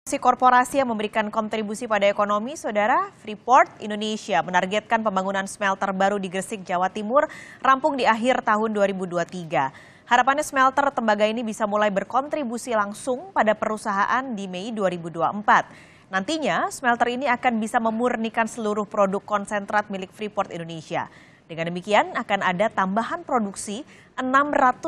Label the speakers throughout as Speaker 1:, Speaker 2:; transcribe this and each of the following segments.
Speaker 1: Korporasi yang memberikan kontribusi pada ekonomi, Saudara, Freeport Indonesia menargetkan pembangunan smelter baru di Gresik, Jawa Timur rampung di akhir tahun 2023. Harapannya smelter tembaga ini bisa mulai berkontribusi langsung pada perusahaan di Mei 2024. Nantinya, smelter ini akan bisa memurnikan seluruh produk konsentrat milik Freeport Indonesia. Dengan demikian, akan ada tambahan produksi 600.000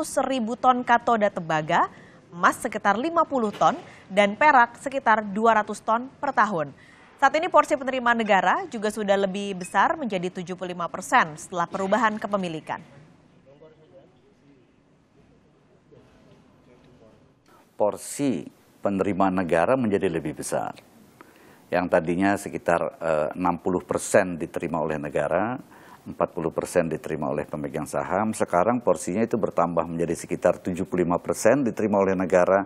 Speaker 1: ton katoda tembaga, emas sekitar 50 ton, dan perak sekitar 200 ton per tahun. Saat ini porsi penerimaan negara juga sudah lebih besar menjadi 75% setelah perubahan kepemilikan.
Speaker 2: Porsi penerimaan negara menjadi lebih besar. Yang tadinya sekitar 60% diterima oleh negara, 40% diterima oleh pemegang saham, sekarang porsinya itu bertambah menjadi sekitar 75% diterima oleh negara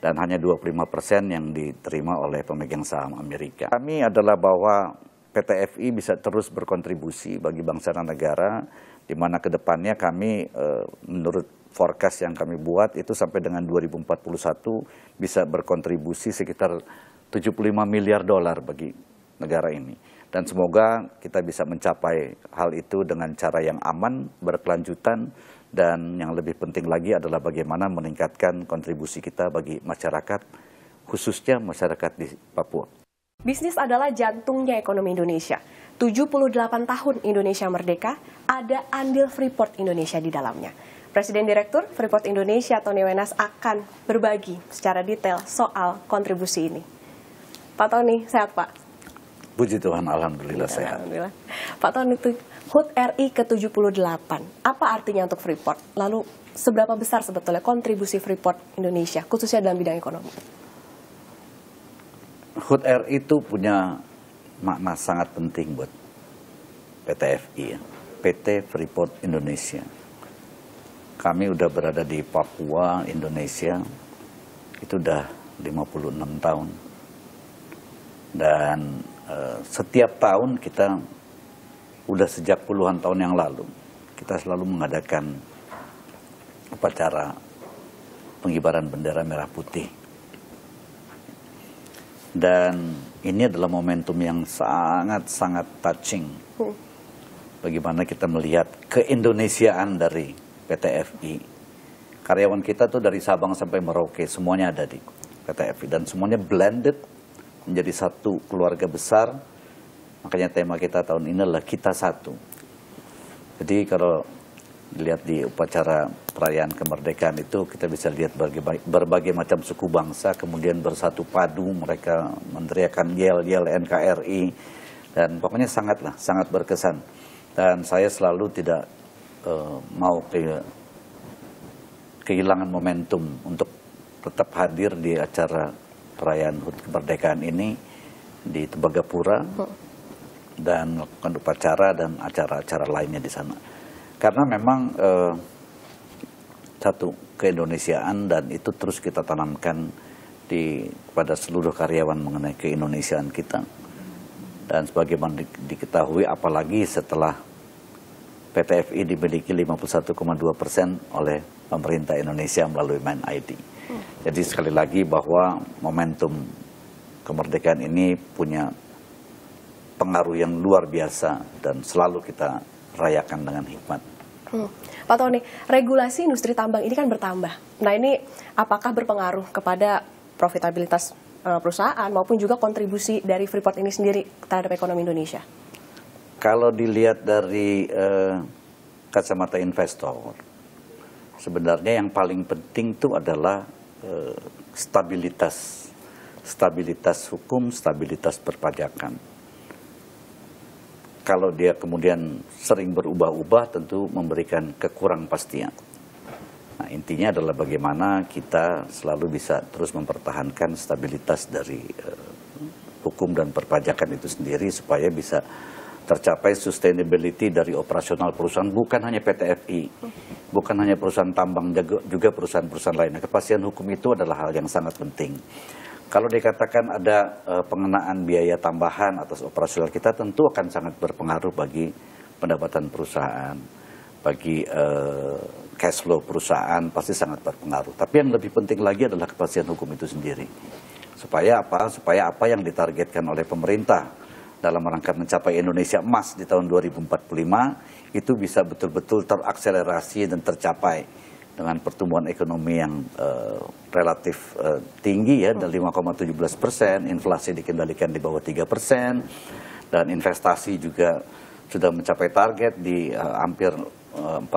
Speaker 2: dan hanya 25% yang diterima oleh pemegang saham Amerika. Kami adalah bahwa PT FI bisa terus berkontribusi bagi bangsa dan negara, di mana ke depannya kami menurut forecast yang kami buat itu sampai dengan 2041 bisa berkontribusi sekitar 75 miliar dolar bagi negara ini. Dan semoga kita bisa mencapai hal itu dengan cara yang aman, berkelanjutan, dan yang lebih penting lagi adalah bagaimana meningkatkan kontribusi kita bagi masyarakat, khususnya masyarakat di Papua.
Speaker 3: Bisnis adalah jantungnya ekonomi Indonesia. 78 tahun Indonesia merdeka, ada andil Freeport Indonesia di dalamnya. Presiden Direktur Freeport Indonesia, Tony Wenas, akan berbagi secara detail soal kontribusi ini. Pak Tony, sehat Pak?
Speaker 2: Puji Tuhan, Alhamdulillah sehat.
Speaker 3: Alhamdulillah. Pak Tony, HUT RI ke-78, apa artinya untuk Freeport? Lalu seberapa besar sebetulnya kontribusi Freeport Indonesia, khususnya dalam bidang ekonomi?
Speaker 2: HUT RI itu punya makna sangat penting buat PT FI, ya. PT Freeport Indonesia. Kami udah berada di Papua, Indonesia, itu udah 56 tahun. Dan setiap tahun kita udah sejak puluhan tahun yang lalu kita selalu mengadakan upacara pengibaran bendera merah putih, dan ini adalah momentum yang sangat touching bagaimana kita melihat keindonesiaan dari PT FI. Karyawan kita tuh dari Sabang sampai Merauke semuanya ada di PT FI dan semuanya blended menjadi satu keluarga besar. Makanya tema kita tahun ini adalah kita satu. Jadi kalau dilihat di upacara perayaan kemerdekaan itu kita bisa lihat berbagai macam suku bangsa kemudian bersatu padu, mereka meneriakan yel-yel NKRI, dan pokoknya sangat berkesan. Dan saya selalu tidak mau kehilangan momentum untuk tetap hadir di acara perayaan HUT kemerdekaan ini di Tembagapura dan melakukan upacara dan acara-acara lainnya di sana. Karena memang satu keindonesiaan, dan itu terus kita tanamkan pada seluruh karyawan mengenai keindonesiaan kita. Dan sebagaimana diketahui, apalagi setelah PT FI dimiliki 51,2% oleh pemerintah Indonesia melalui MindID. Jadi sekali lagi bahwa momentum kemerdekaan ini punya pengaruh yang luar biasa dan selalu kita rayakan dengan hikmat.
Speaker 3: Pak Tony, regulasi industri tambang ini kan bertambah. Nah ini apakah berpengaruh kepada profitabilitas perusahaan maupun juga kontribusi dari Freeport ini sendiri terhadap ekonomi Indonesia?
Speaker 2: Kalau dilihat dari kacamata investor, sebenarnya yang paling penting itu adalah stabilitas hukum, stabilitas perpajakan. Kalau dia kemudian sering berubah-ubah, tentu memberikan kekurangpastian. Nah, intinya adalah bagaimana kita selalu bisa terus mempertahankan stabilitas dari hukum dan perpajakan itu sendiri supaya bisa tercapai sustainability dari operasional perusahaan, bukan hanya PT FI, bukan hanya perusahaan tambang, juga perusahaan-perusahaan lainnya. Kepastian hukum itu adalah hal yang sangat penting. Kalau dikatakan ada pengenaan biaya tambahan atas operasional kita, tentu akan sangat berpengaruh bagi pendapatan perusahaan, bagi cash flow perusahaan, pasti sangat berpengaruh. Tapi yang lebih penting lagi adalah kepastian hukum itu sendiri. Supaya apa? Supaya apa yang ditargetkan oleh pemerintah dalam rangka mencapai Indonesia Emas di tahun 2045 itu bisa betul-betul terakselerasi dan tercapai dengan pertumbuhan ekonomi yang relatif tinggi ya, dari 5,17%, inflasi dikendalikan di bawah 3%, dan investasi juga sudah mencapai target di hampir 49%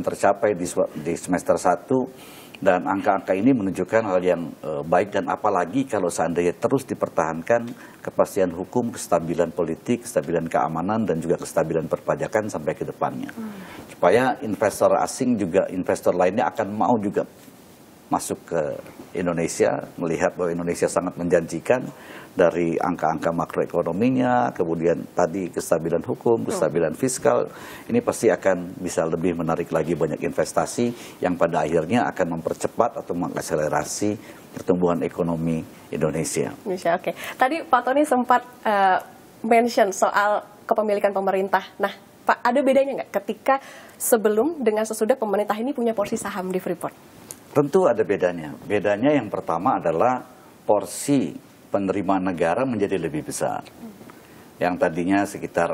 Speaker 2: tercapai di semester 1. Dan angka-angka ini menunjukkan hal yang baik, dan apalagi kalau seandainya terus dipertahankan kepastian hukum, kestabilan politik, kestabilan keamanan, dan juga kestabilan perpajakan sampai ke depannya. Supaya investor asing juga, investor lainnya akan mau juga masuk ke Indonesia, melihat bahwa Indonesia sangat menjanjikan dari angka-angka makroekonominya, kemudian tadi kestabilan hukum, kestabilan fiskal, ini pasti akan bisa lebih menarik lagi banyak investasi yang pada akhirnya akan mempercepat atau mengakselerasi pertumbuhan ekonomi Indonesia.
Speaker 3: Oke. Tadi Pak Tony sempat mention soal kepemilikan pemerintah. Nah, Pak, ada bedanya nggak ketika sebelum dengan sesudah pemerintah ini punya porsi saham di Freeport?
Speaker 2: Tentu ada bedanya. Bedanya yang pertama adalah porsi penerimaan negara menjadi lebih besar. Yang tadinya sekitar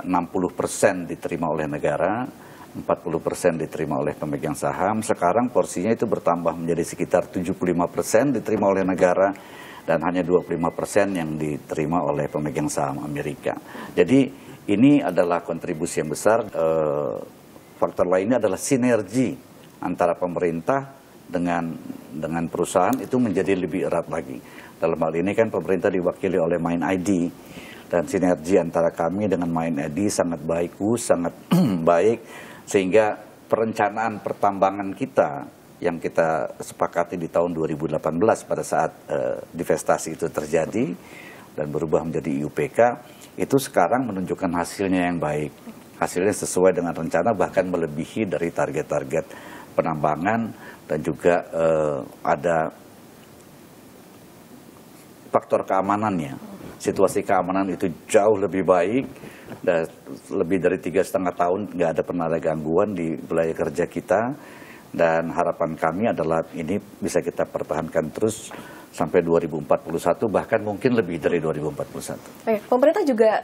Speaker 2: 60% diterima oleh negara, 40% diterima oleh pemegang saham, sekarang porsinya itu bertambah menjadi sekitar 75% diterima oleh negara, dan hanya 25% yang diterima oleh pemegang saham Amerika. Jadi ini adalah kontribusi yang besar. Faktor lainnya adalah sinergi antara pemerintah dengan perusahaan itu menjadi lebih erat lagi. Dalam hal ini kan pemerintah diwakili oleh MindID, dan sinergi antara kami dengan MindID sangat baik, sangat baik, sehingga perencanaan pertambangan kita yang kita sepakati di tahun 2018 pada saat divestasi itu terjadi dan berubah menjadi IUPK, itu sekarang menunjukkan hasilnya yang baik. Hasilnya sesuai dengan rencana, bahkan melebihi dari target-target penambangan, dan juga ada faktor keamanannya. Situasi keamanan itu jauh lebih baik, dan lebih dari 3,5 tahun nggak pernah ada gangguan di wilayah kerja kita, dan harapan kami adalah ini bisa kita pertahankan terus sampai 2041, bahkan mungkin lebih dari 2041.
Speaker 3: Pemerintah juga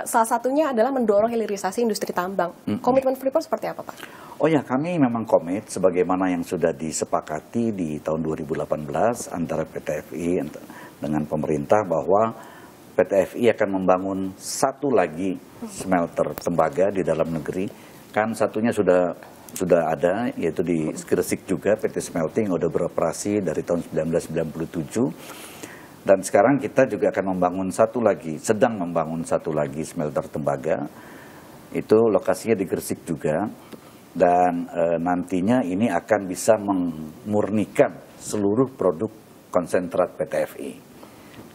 Speaker 3: salah satunya adalah mendorong hilirisasi industri tambang. Komitmen Freeport seperti apa, Pak?
Speaker 2: Oh ya, kami memang komit sebagaimana yang sudah disepakati di tahun 2018 antara PT FI dengan pemerintah, bahwa PT FI akan membangun satu lagi smelter tembaga di dalam negeri. Kan satunya sudah ada, yaitu di Gresik juga, PT Smelting sudah beroperasi dari tahun 1997. Dan sekarang kita juga akan membangun sedang membangun satu lagi smelter tembaga. Itu lokasinya di Gresik juga. Dan nantinya ini akan bisa memurnikan seluruh produk konsentrat PT FI.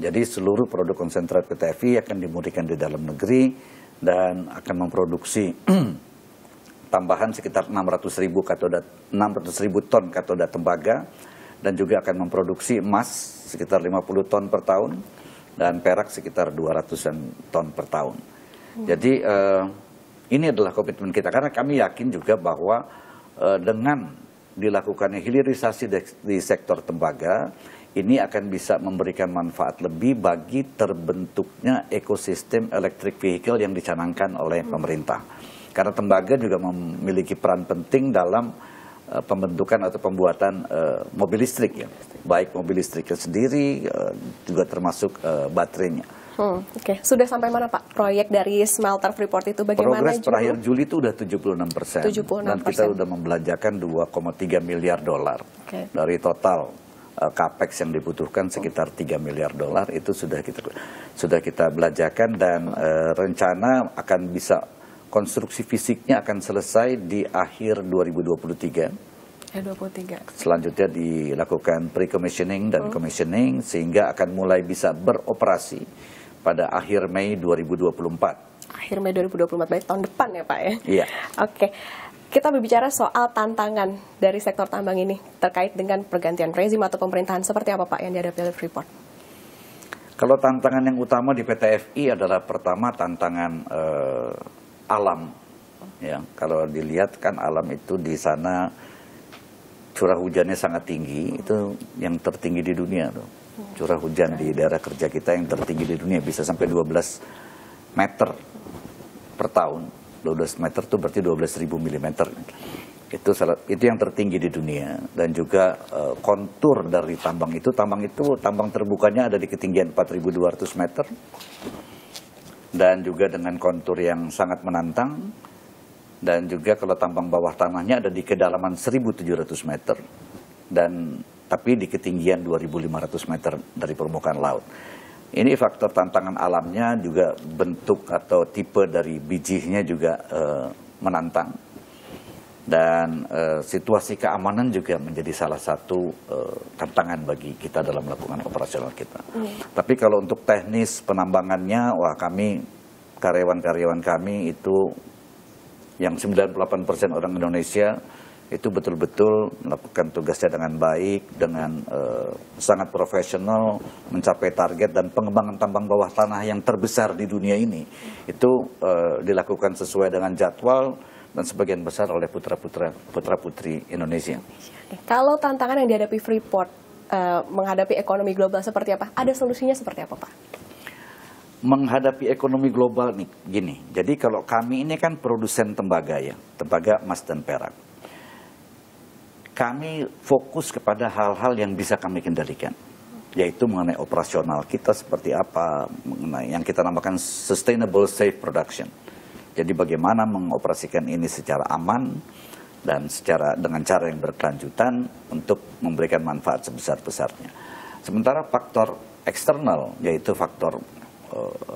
Speaker 2: Jadi seluruh produk konsentrat PT FI akan dimurnikan di dalam negeri dan akan memproduksi tambahan sekitar 600.000 ton katoda tembaga, dan juga akan memproduksi emas sekitar 50 ton per tahun dan perak sekitar 200-an ton per tahun. Jadi ini adalah komitmen kita, karena kami yakin juga bahwa dengan dilakukannya hilirisasi di sektor tembaga, ini akan bisa memberikan manfaat lebih bagi terbentuknya ekosistem electric vehicle yang dicanangkan oleh pemerintah. Karena tembaga juga memiliki peran penting dalam pembentukan atau pembuatan mobil listrik, ya, baik mobil listriknya sendiri juga termasuk baterainya.
Speaker 3: Oke. Sudah sampai mana, Pak, proyek dari smelter Freeport itu? Bagaimana?
Speaker 2: Progres per akhir Juli itu udah 76%, dan kita sudah membelanjakan 2,3 miliar dolar. Dari total capex yang dibutuhkan sekitar 3 miliar dolar itu sudah kita belanjakan, dan rencana akan bisa konstruksi fisiknya akan selesai di akhir 2023.
Speaker 3: 23.
Speaker 2: Selanjutnya dilakukan pre-commissioning dan commissioning, sehingga akan mulai bisa beroperasi pada akhir Mei 2024.
Speaker 3: Akhir Mei 2024, baik tahun depan ya, Pak ya?
Speaker 2: Iya.
Speaker 3: Oke. Kita berbicara soal tantangan dari sektor tambang ini terkait dengan pergantian rezim atau pemerintahan, seperti apa, Pak, yang dihadapi oleh Freeport?
Speaker 2: Kalau tantangan yang utama di PT FI adalah pertama tantangan alam. Ya, kalau dilihat kan alam itu di sana curah hujannya sangat tinggi, itu yang tertinggi di dunia tuh. Curah hujan di daerah kerja kita yang tertinggi di dunia bisa sampai 12 meter per tahun. 12 meter itu berarti 12.000 mm. Itu yang tertinggi di dunia. Dan juga kontur dari tambang terbukanya ada di ketinggian 4.200 meter. Dan juga dengan kontur yang sangat menantang. Dan juga kalau tambang bawah tanahnya ada di kedalaman 1.700 meter. Tapi di ketinggian 2.500 meter dari permukaan laut. Ini faktor tantangan alamnya, juga bentuk atau tipe dari bijinya juga menantang. Dan situasi keamanan juga menjadi salah satu tantangan bagi kita dalam melakukan operasional kita. Tapi kalau untuk teknis penambangannya, karyawan-karyawan kami itu yang 98% orang Indonesia itu betul-betul melakukan tugasnya dengan baik, dengan sangat profesional, mencapai target, dan pengembangan tambang bawah tanah yang terbesar di dunia ini itu dilakukan sesuai dengan jadwal dan sebagian besar oleh putra-putri Indonesia.
Speaker 3: Kalau tantangan yang dihadapi Freeport menghadapi ekonomi global seperti apa? Ada solusinya seperti apa, Pak?
Speaker 2: Menghadapi ekonomi global nih, gini. Jadi kalau kami ini kan produsen tembaga emas dan perak. Kami fokus kepada hal-hal yang bisa kami kendalikan, yaitu mengenai operasional kita seperti apa, mengenai yang kita namakan sustainable safe production. Jadi bagaimana mengoperasikan ini secara aman dan dengan cara yang berkelanjutan untuk memberikan manfaat sebesar-besarnya. Sementara faktor eksternal, yaitu faktor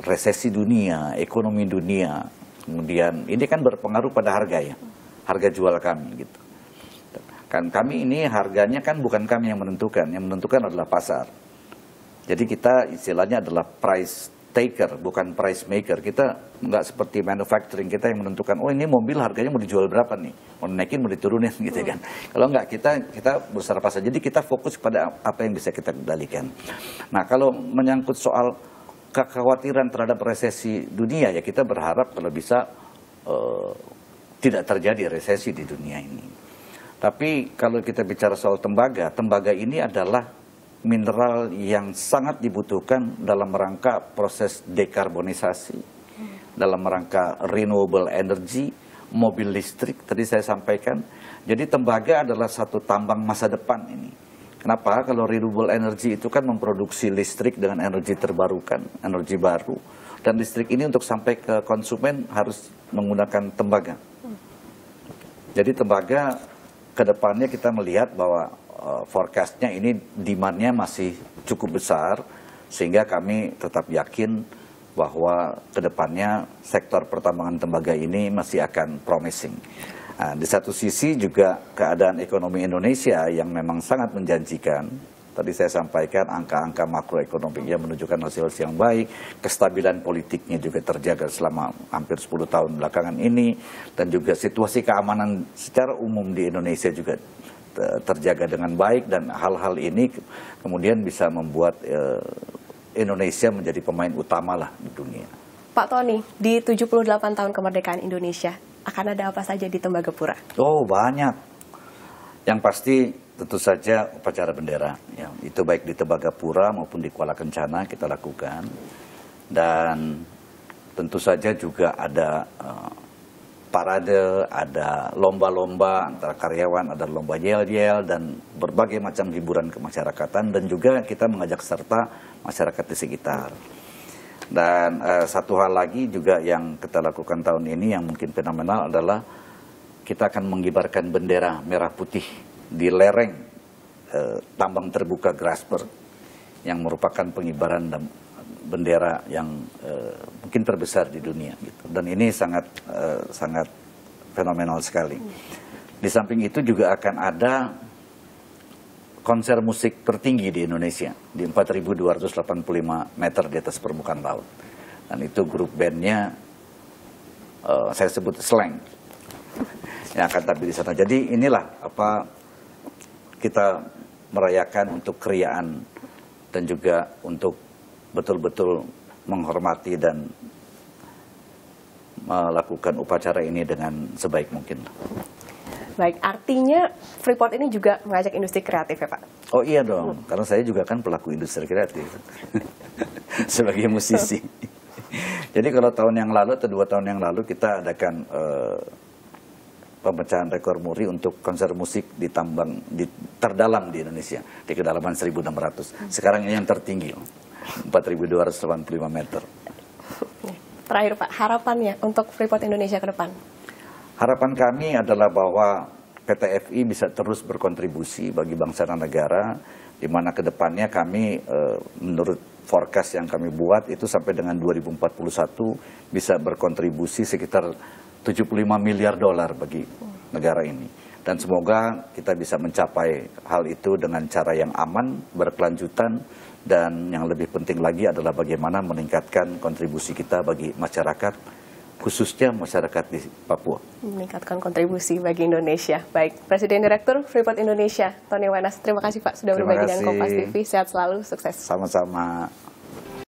Speaker 2: resesi dunia, ekonomi dunia, kemudian ini kan berpengaruh pada harga jual kami gitu. Kan kami ini harganya kan bukan kami yang menentukan adalah pasar. Jadi kita istilahnya adalah price taker, bukan price maker. Kita nggak seperti manufacturing, kita yang menentukan, oh ini mobil harganya mau dijual berapa nih, mau dinaikin mau diturunin gitu kan. Kalau nggak, kita berusaha pasar. Jadi kita fokus pada apa yang bisa kita kendalikan. Nah kalau menyangkut soal kekhawatiran terhadap resesi dunia, ya kita berharap kalau bisa tidak terjadi resesi di dunia ini. Tapi kalau kita bicara soal tembaga ini adalah mineral yang sangat dibutuhkan dalam rangka proses dekarbonisasi, dalam rangka renewable energy, mobil listrik, tadi saya sampaikan. Jadi tembaga adalah satu tambang masa depan ini. Kenapa? Kalau renewable energy itu kan memproduksi listrik dengan energi terbarukan, energi baru. Dan listrik ini untuk sampai ke konsumen harus menggunakan tembaga. Jadi tembaga kedepannya kita melihat bahwa forecastnya ini demand-nya masih cukup besar, sehingga kami tetap yakin bahwa kedepannya sektor pertambangan tembaga ini masih akan promising. Nah, di satu sisi juga keadaan ekonomi Indonesia yang memang sangat menjanjikan. Tadi saya sampaikan angka-angka makroekonominya menunjukkan hasil yang baik, kestabilan politiknya juga terjaga selama hampir 10 tahun belakangan ini, dan juga situasi keamanan secara umum di Indonesia juga terjaga dengan baik, dan hal-hal ini kemudian bisa membuat Indonesia menjadi pemain utama lah di dunia.
Speaker 3: Pak Tony, di 78 tahun kemerdekaan Indonesia, akan ada apa saja di Tembagapura?
Speaker 2: Oh banyak. Yang pasti tentu saja upacara bendera, ya, itu baik di Tembagapura maupun di Kuala Kencana kita lakukan. Dan tentu saja juga ada parade, ada lomba-lomba antara karyawan, ada lomba yel-yel, dan berbagai macam hiburan kemasyarakatan, dan juga kita mengajak serta masyarakat di sekitar. Dan satu hal lagi juga yang kita lakukan tahun ini yang mungkin fenomenal adalah kita akan mengibarkan bendera merah putih di lereng tambang terbuka Grasberg, yang merupakan pengibaran bendera yang mungkin terbesar di dunia gitu. Dan ini sangat fenomenal sekali. Di samping itu juga akan ada konser musik tertinggi di Indonesia di 4.285 meter di atas permukaan laut. Dan itu grup bandnya saya sebut Slang yang akan tampil di sana. Jadi inilah apa kita merayakan untuk keriaan dan juga untuk betul-betul menghormati dan melakukan upacara ini dengan sebaik mungkin.
Speaker 3: Baik, artinya Freeport ini juga mengajak industri kreatif ya Pak?
Speaker 2: Oh iya dong, karena saya juga kan pelaku industri kreatif sebagai musisi. Jadi kalau tahun yang lalu atau 2 tahun yang lalu kita adakan pemecahan rekor muri untuk konser musik di tambang terdalam di Indonesia, di kedalaman 1.600. Sekarang ini yang tertinggi, 4.285 meter.
Speaker 3: Terakhir Pak, harapannya untuk Freeport Indonesia ke depan?
Speaker 2: Harapan kami adalah bahwa PT FI bisa terus berkontribusi bagi bangsa dan negara, di mana ke depannya kami menurut forecast yang kami buat itu sampai dengan 2041 bisa berkontribusi sekitar 75 miliar dolar bagi negara ini. Dan semoga kita bisa mencapai hal itu dengan cara yang aman, berkelanjutan, dan yang lebih penting lagi adalah bagaimana meningkatkan kontribusi kita bagi masyarakat, khususnya masyarakat di Papua.
Speaker 3: Meningkatkan kontribusi bagi Indonesia. Baik, Presiden Direktur Freeport Indonesia, Tony Wenas. Terima kasih Pak sudah berbagi dengan Kompas TV. Sehat selalu, sukses.
Speaker 2: Sama-sama.